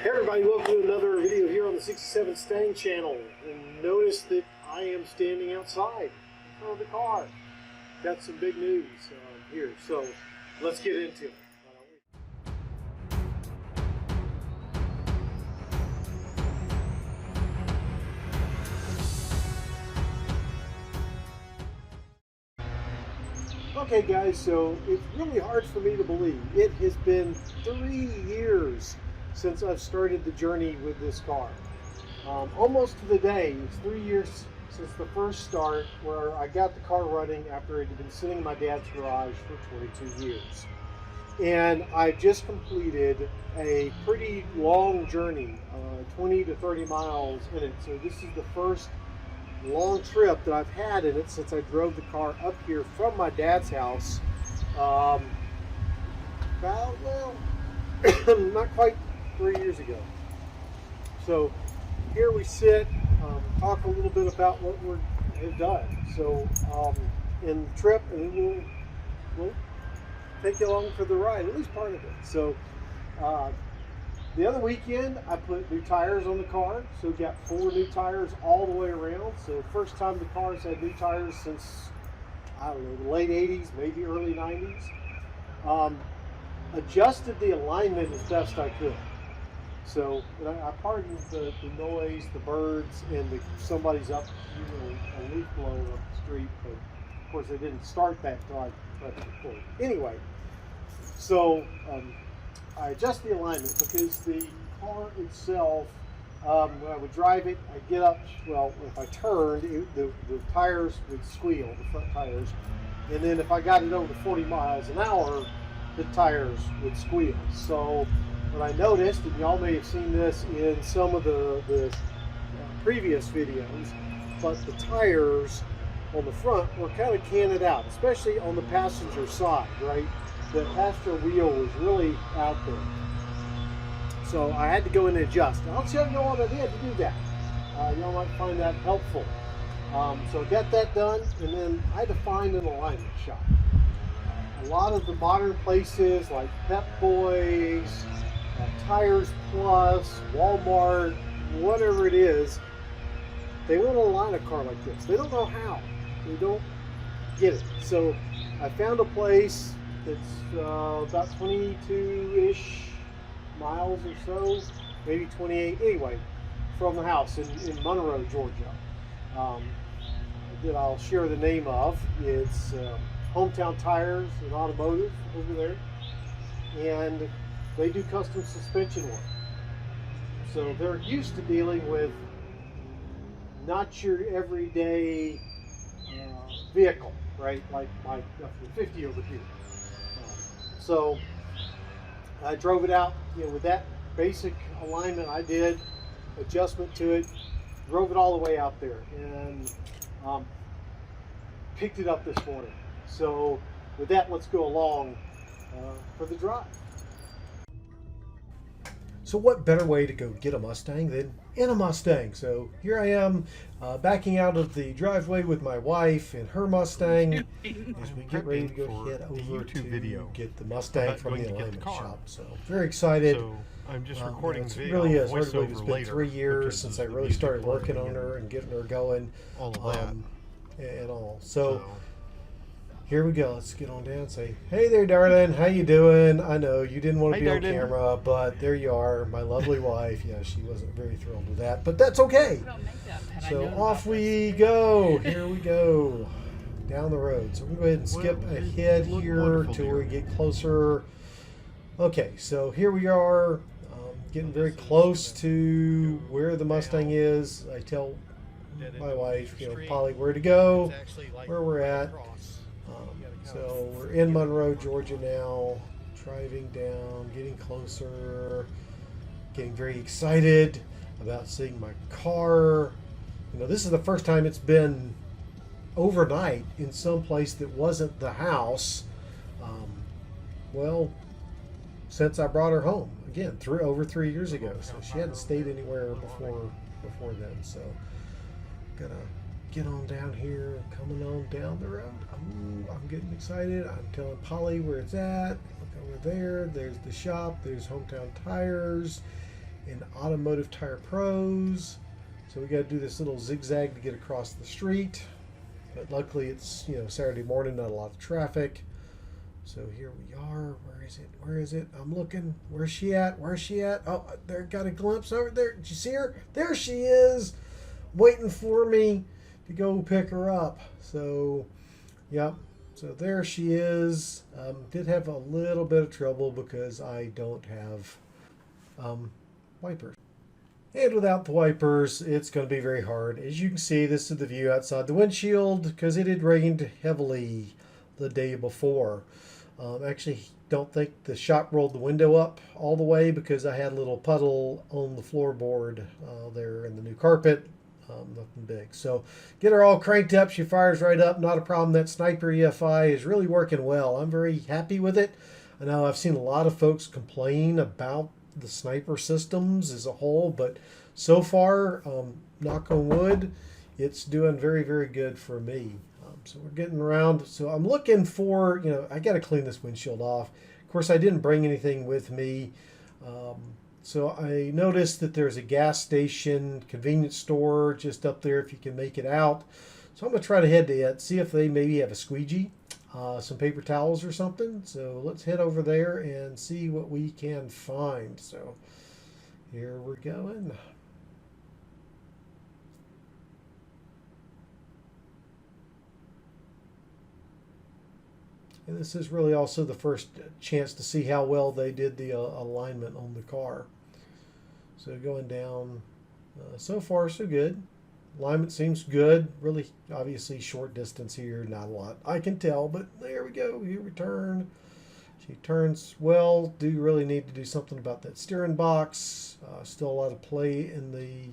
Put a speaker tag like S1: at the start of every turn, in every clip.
S1: Hey everybody, welcome to another video here on the 67 Stang channel. And notice that I am standing outside in front of the car. Got some big news here, so let's get into it. Okay guys, so it's really hard for me to believe. It has been 3 years since I've started the journey with this car. Almost to the day, it's 3 years since the first start where I got the car running after it had been sitting in my dad's garage for 22 years. And I just completed a pretty long journey, 20 to 30 miles in it. So this is the first long trip that I've had in it since I drove the car up here from my dad's house about, well, not quite 3 years ago. So here we sit, talk a little bit about what we've done. So in the trip, and we'll take you along for the ride, at least part of it. So the other weekend, I put new tires on the car, so got 4 new tires all the way around. So first time the car's had new tires since, I don't know, the late 80s, maybe early 90s. Adjusted the alignment as best I could. So I pardoned the noise, the birds, and somebody's up, a leaf blower up the street, but of course they didn't start that until I pressed record. Anyway, so I adjust the alignment because the car itself, when I would drive it, I'd get up, well, if I turned, the tires would squeal, the front tires, and then if I got it over 40 miles an hour, the tires would squeal. So what I noticed, and y'all may have seen this in some of the previous videos, but the tires on the front were kind of canted out, especially on the passenger side, right? The passenger wheel was really out there. So I had to go in and adjust. And I'll tell you what I did to do that. Y'all might find that helpful. So I got that done, and then I had to find an alignment shop. A lot of the modern places like Pep Boys, Tires Plus, Walmart, whatever it is, they want to align a car like this. They don't know how. They don't get it. So I found a place that's about 22-ish miles or so, maybe 28, anyway, from the house in Monroe, Georgia, that I'll share the name of. It's Hometown Tires and Automotive over there, and they do custom suspension work. So they're used to dealing with not your everyday vehicle, right? Like my F-150 over here. So I drove it out, with that basic alignment I did, adjustment to it, drove it all the way out there, and picked it up this morning. So with that, let's go along for the drive. So what better way to go get a Mustang than in a Mustang? So here I am backing out of the driveway with my wife and her Mustang as we get ready to go head over to get the Mustang from the alignment shop. So very excited.
S2: So I'm just recording the video.
S1: It really is hard to believe it's been 3 years since I really started working on her and getting her going.
S2: All of that.
S1: And all. So here we go. Let's get on down and say, hey there, darling. How you doing? I know you didn't want to be on camera, but there you are, my lovely wife. Yeah, she wasn't very thrilled with that, but that's okay. So off we go. Here we go. Down the road. So we're going to go ahead and skip ahead here till we get closer. Okay, so here we are, getting very close to where the Mustang is. I tell my wife, Polly, where to go, where we're at. So we're in Monroe, Georgia now, driving down, getting closer, getting very excited about seeing my car. This is the first time it's been overnight in some place that wasn't the house, well, since I brought her home, again, over 3 years ago. So she hadn't stayed anywhere before then. So gonna get on down here, coming on down the road. Ooh, I'm getting excited. I'm telling Polly where it's at. Look over there. There's the shop. There's Hometown Tires. in Automotive Tire Pros. So we got to do this little zigzag to get across the street. But luckily it's, Saturday morning, not a lot of traffic. So here we are. Where is it? Where is it? I'm looking. Where's she at? Where's she at? Oh, there, got a glimpse over there. Did you see her? There she is, waiting for me to go pick her up. So, yep. So there she is. Did have a little bit of trouble because I don't have wipers. And without the wipers, it's going to be very hard. As you can see, this is the view outside the windshield because it had rained heavily the day before. Actually, don't think the shop rolled the window up all the way because I had a little puddle on the floorboard there in the new carpet. Nothing big. So get her all cranked up. She fires right up. Not a problem. That Sniper EFI is really working well. I'm very happy with it. I know I've seen a lot of folks complain about the Sniper systems as a whole, but so far, knock on wood, it's doing very, very good for me. So we're getting around. So I'm looking for, I got to clean this windshield off. Of course, I didn't bring anything with me. So I noticed that there's a gas station, convenience store just up there if you can make it out. So I'm going to try to head to it, see if they maybe have a squeegee, some paper towels or something. So let's head over there and see what we can find. So here we're going. And this is really also the first chance to see how well they did the alignment on the car. So going down, so far so good. Alignment seems good. Really, obviously short distance here, not a lot I can tell, but there we go. Here we turn. She turns well. Do really need to do something about that steering box. Still a lot of play in the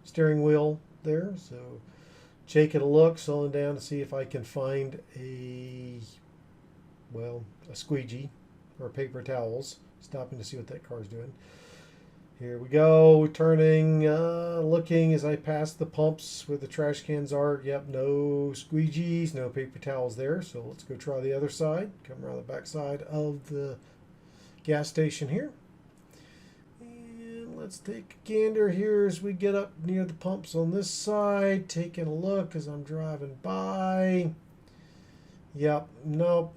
S1: steering wheel there. So taking a look, slowing down to see if I can find a squeegee or paper towels. Stopping to see what that car's doing. Here we go, turning, looking as I pass the pumps where the trash cans are. Yep, no squeegees, no paper towels there. So let's go try the other side. Come around the back side of the gas station here. And let's take a gander here as we get up near the pumps on this side. Taking a look as I'm driving by. Yep, nope.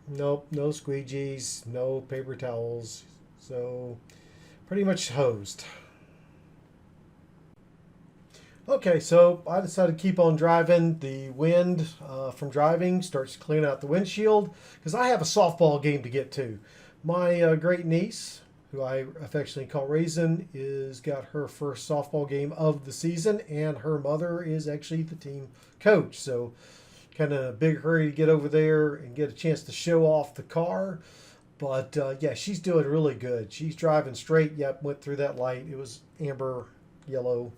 S1: Nope, no squeegees, no paper towels. So pretty much hosed. Okay, so I decided to keep on driving. The wind from driving starts clearing out the windshield because I have a softball game to get to. My great niece, who I affectionately call Raisin, is got her first softball game of the season, and her mother is actually the team coach. So kind of a big hurry to get over there and get a chance to show off the car. But yeah, she's doing really good. She's driving straight. Yep, went through that light. It was amber, yellow,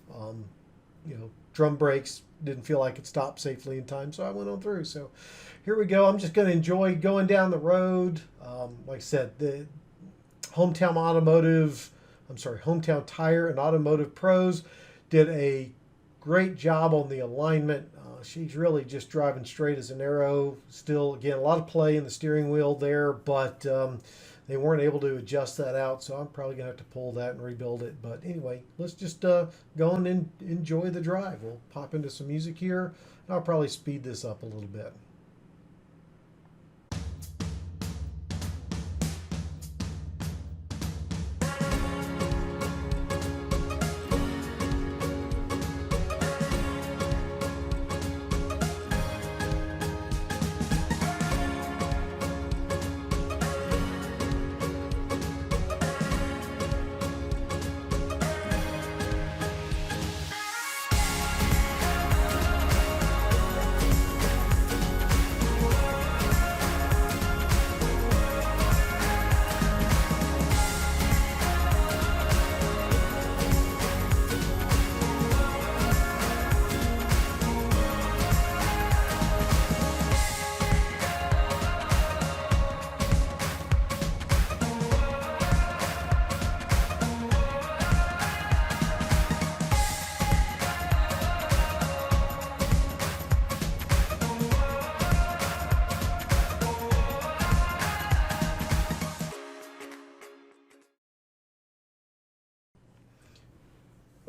S1: drum brakes. Didn't feel like it stopped safely in time, so I went on through. So here we go. I'm just going to enjoy going down the road. Like I said, the Hometown Tire and Automotive Pros did a great job on the alignment. She's really just driving straight as an arrow. Still, again, a lot of play in the steering wheel there, but they weren't able to adjust that out, so I'm probably going to have to pull that and rebuild it. But anyway, let's just go on and enjoy the drive. We'll pop into some music here, and I'll probably speed this up a little bit.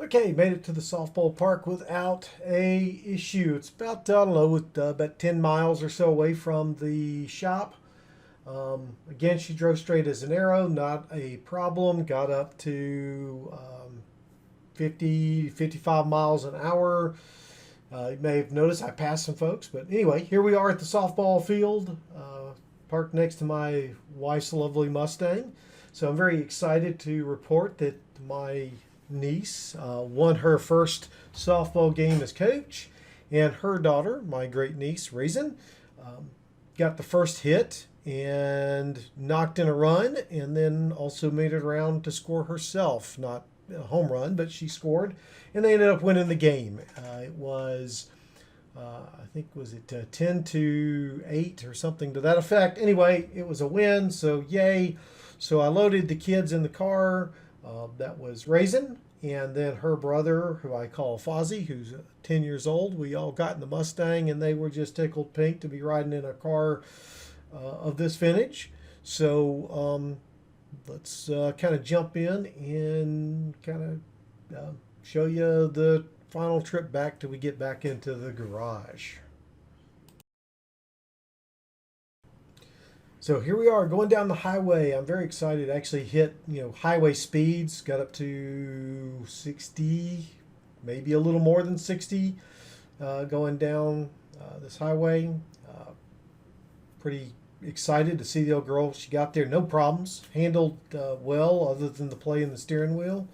S1: Okay, made it to the softball park without a issue. It's about, I don't know, about 10 miles or so away from the shop. Again, she drove straight as an arrow, not a problem. Got up to 50, 55 miles an hour. You may have noticed I passed some folks, but anyway, here we are at the softball field, parked next to my wife's lovely Mustang. So I'm very excited to report that my niece won her first softball game as coach, and her daughter, my great niece Raisin, got the first hit and knocked in a run, and then also made it around to score herself. Not a home run, but she scored, and they ended up winning the game. It was, I think, was it 10-8 or something to that effect. Anyway, it was a win, so yay. So I loaded the kids in the car. That was Raisin, and then her brother, who I call Fozzie, who's 10 years old. We all got in the Mustang, and they were just tickled pink to be riding in a car of this vintage. So let's kind of jump in and kind of show you the final trip back till we get back into the garage. So here we are going down the highway. I'm very excited. Actually hit, highway speeds, got up to 60, maybe a little more than 60, going down this highway. Pretty excited to see the old girl. She got there, no problems, handled well other than the play in the steering wheel.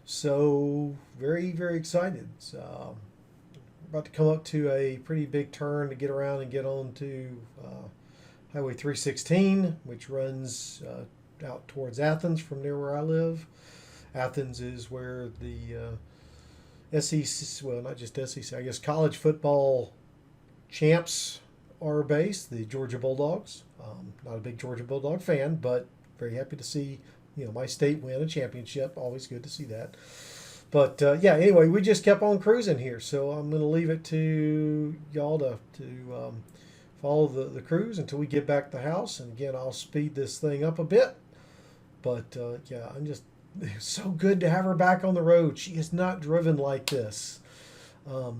S1: So very, very excited. So, we're about to come up to a pretty big turn to get around and get on to Highway 316, which runs out towards Athens from near where I live. Athens is where the SEC, well, not just SEC, I guess college football champs are based, the Georgia Bulldogs. Not a big Georgia Bulldog fan, but very happy to see my state win a championship. Always good to see that. But yeah, anyway, we just kept on cruising here, so I'm going to leave it to y'all to follow the cruise until we get back to the house. And again, I'll speed this thing up a bit. But yeah, I'm just so good to have her back on the road. She is not driven like this. I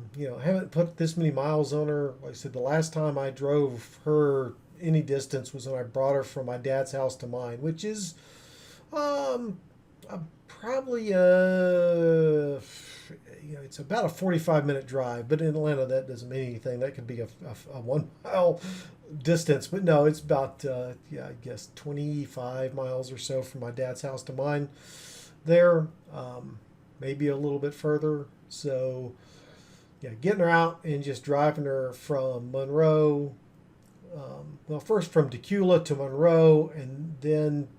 S1: haven't put this many miles on her. Like I said, the last time I drove her any distance was when I brought her from my dad's house to mine, which is probably it's about a 45-minute drive, but in Atlanta that doesn't mean anything. That could be a 1 mile distance, but no, it's about I guess 25 miles or so from my dad's house to mine there, maybe a little bit further. So yeah, getting her out and just driving her from Monroe, first from Decula to Monroe, and then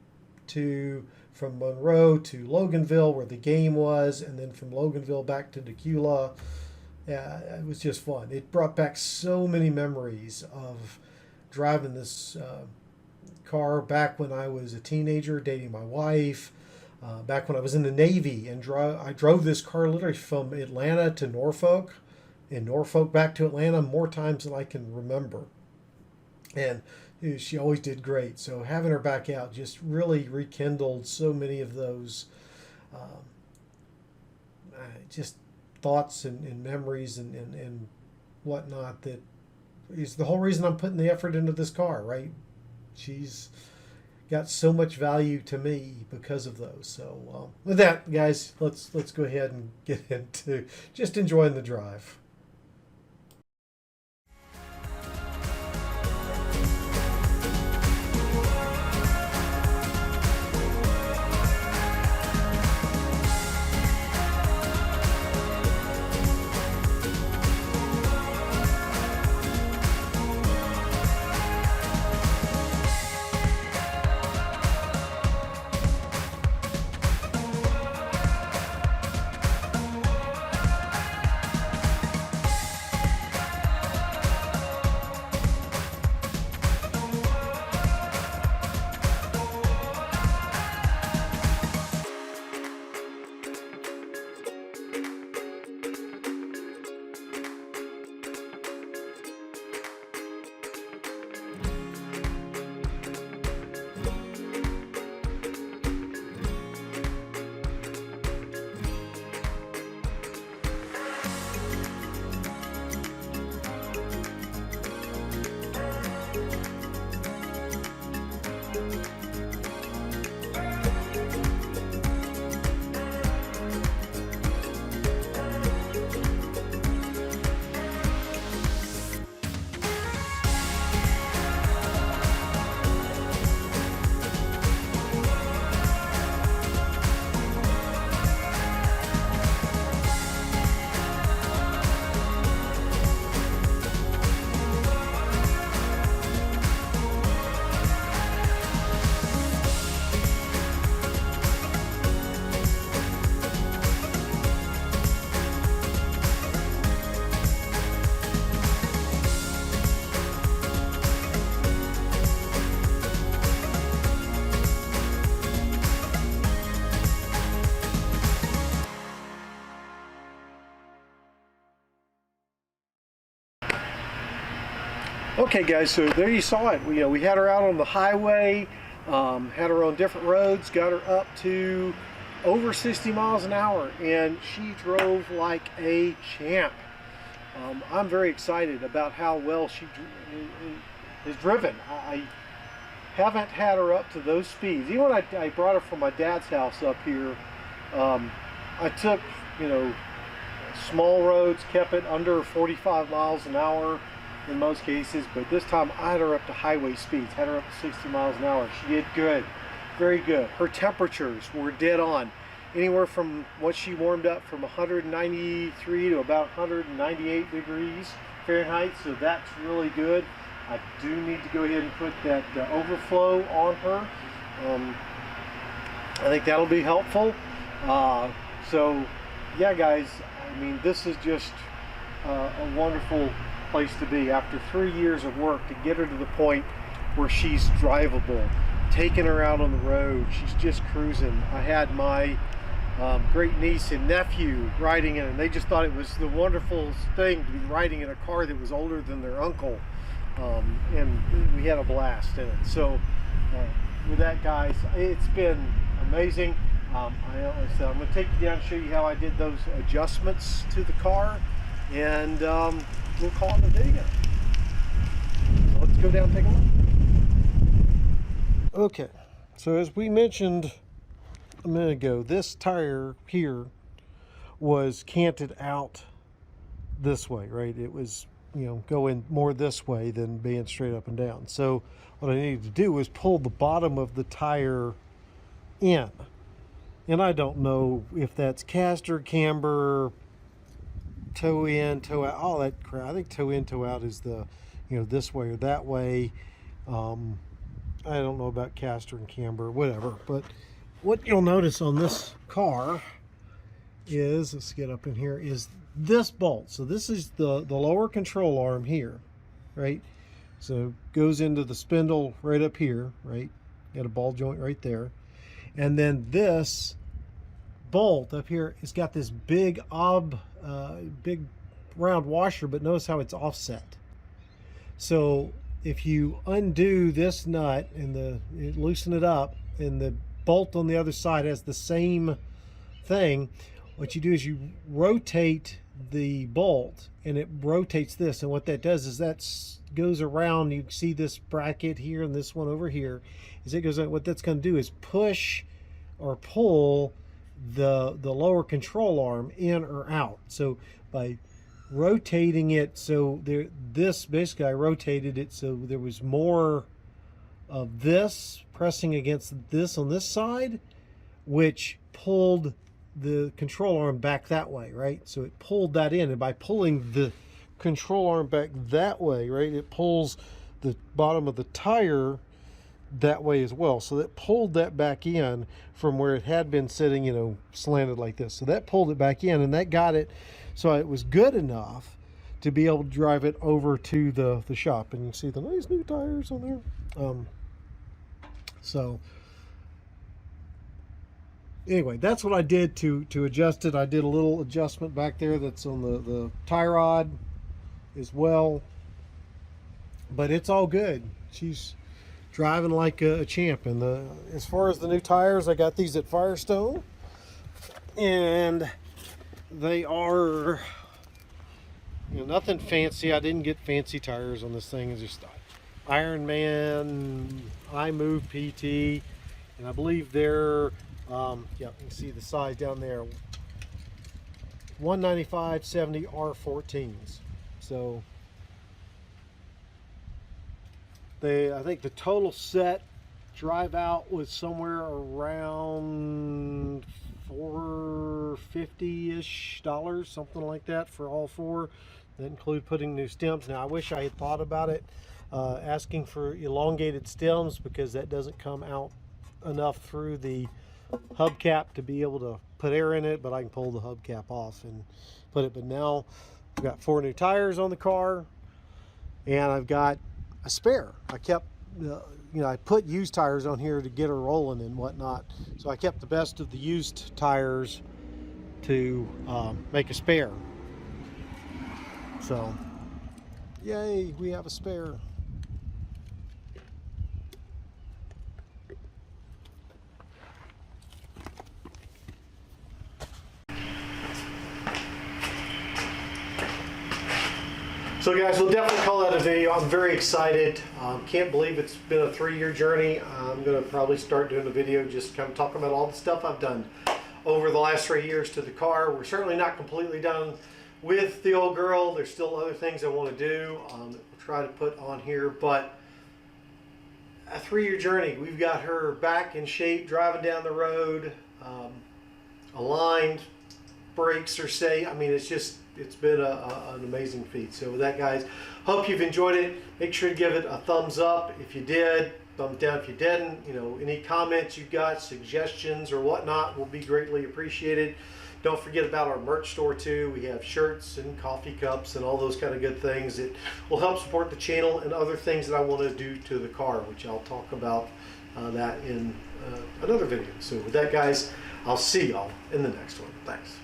S1: from Monroe to Loganville where the game was, and then from Loganville back to Decula. Yeah, it was just fun. It brought back so many memories of driving this car back when I was a teenager, dating my wife, back when I was in the Navy, and I drove this car literally from Atlanta to Norfolk, and Norfolk back to Atlanta more times than I can remember. And she always did great. So having her back out just really rekindled so many of those just thoughts and memories and whatnot. That is the whole reason I'm putting the effort into this car, right? She's got so much value to me because of those. So with that, guys, let's go ahead and get into just enjoying the drive. Okay, guys, so there you saw it. We had her out on the highway, had her on different roads, got her up to over 60 miles an hour, and she drove like a champ. I'm very excited about how well she is driven. I haven't had her up to those speeds. Even when I brought her from my dad's house up here, I took, small roads, kept it under 45 miles an hour in most cases, but this time I had her up to highway speeds, had her up to 60 miles an hour. She did good, very good. Her temperatures were dead on, anywhere from what she warmed up from 193 to about 198 degrees Fahrenheit, so that's really good. I do need to go ahead and put that overflow on her. I think that'll be helpful. So yeah, guys, I mean, this is just a wonderful place to be after 3 years of work to get her to the point where she's drivable, taking her out on the road. She's just cruising. I had my great niece and nephew riding in, and they just thought it was the wonderful thing to be riding in a car that was older than their uncle, and we had a blast in it. So with that, guys, it's been amazing. Like I said, I'm going to take you down and show you how I did those adjustments to the car, and we'll call it a video. So let's go down and take a look. Okay, so as we mentioned a minute ago, this tire here was canted out this way, right? It was, going more this way than being straight up and down. So what I needed to do was pull the bottom of the tire in. And I don't know if that's caster, camber, toe in, toe out, all that crap. I think toe in, toe out is the, this way or that way. I don't know about caster and camber, whatever. But what you'll notice on this car is, let's get up in here, is this bolt. So this is the lower control arm here, right? So goes into the spindle right up here, right? Got a ball joint right there. And then this bolt up here has got this big big round washer, but notice how it's offset. So if you undo this nut and loosen it up, and the bolt on the other side has the same thing, what you do is you rotate the bolt, and it rotates this, and what that does is that goes around. You see this bracket here and this one over here, is it goes, what that's going to do is push or pull the lower control arm in or out. So by rotating it, so this basically I rotated it so there was more of this pressing against this on this side, which pulled the control arm back that way, right? So it pulled that in, and by pulling the control arm back that way, right, it pulls the bottom of the tire that way as well. So that pulled that back in from where it had been sitting, slanted like this. So that pulled it back in, and that got it so it was good enough to be able to drive it over to the shop. And you see the nice new tires on there. So anyway, that's what I did to adjust it. I did a little adjustment back there that's on the tie rod as well, but it's all good. She's driving like a champ. And as far as the new tires, I got these at Firestone, and they are nothing fancy. I didn't get fancy tires on this thing. It's just Ironman iMove PT, and I believe they're yeah, you can see the size down there, 195/70 R14s. So I think the total set drive out was somewhere around $450-ish, something like that for all four. That include putting new stems. Now I wish I had thought about it, asking for elongated stems, because that doesn't come out enough through the hubcap to be able to put air in it, but I can pull the hubcap off and put it. But now I've got 4 new tires on the car, and I've got a spare. I kept, I put used tires on here to get her rolling and whatnot, so I kept the best of the used tires to make a spare. So Yay, we have a spare. So guys, we'll definitely call that a video. I'm very excited. Can't believe it's been a 3-year journey. I'm gonna probably start doing a video just kind of talking about all the stuff I've done over the last 3 years to the car. We're certainly not completely done with the old girl. There's still other things I want to do that we'll try to put on here, but a 3-year journey. We've got her back in shape, driving down the road, aligned, brakes are safe. I mean, it's been an amazing feat. So with that, guys, hope you've enjoyed it. Make sure to give it a thumbs up if you did, thumbs down if you didn't. You know, any comments you've got, suggestions or whatnot will be greatly appreciated. Don't forget about our merch store too. We have shirts and coffee cups and all those kind of good things that will help support the channel and other things that I want to do to the car, which I'll talk about that in another video. So with that, guys, I'll see y'all in the next one. Thanks.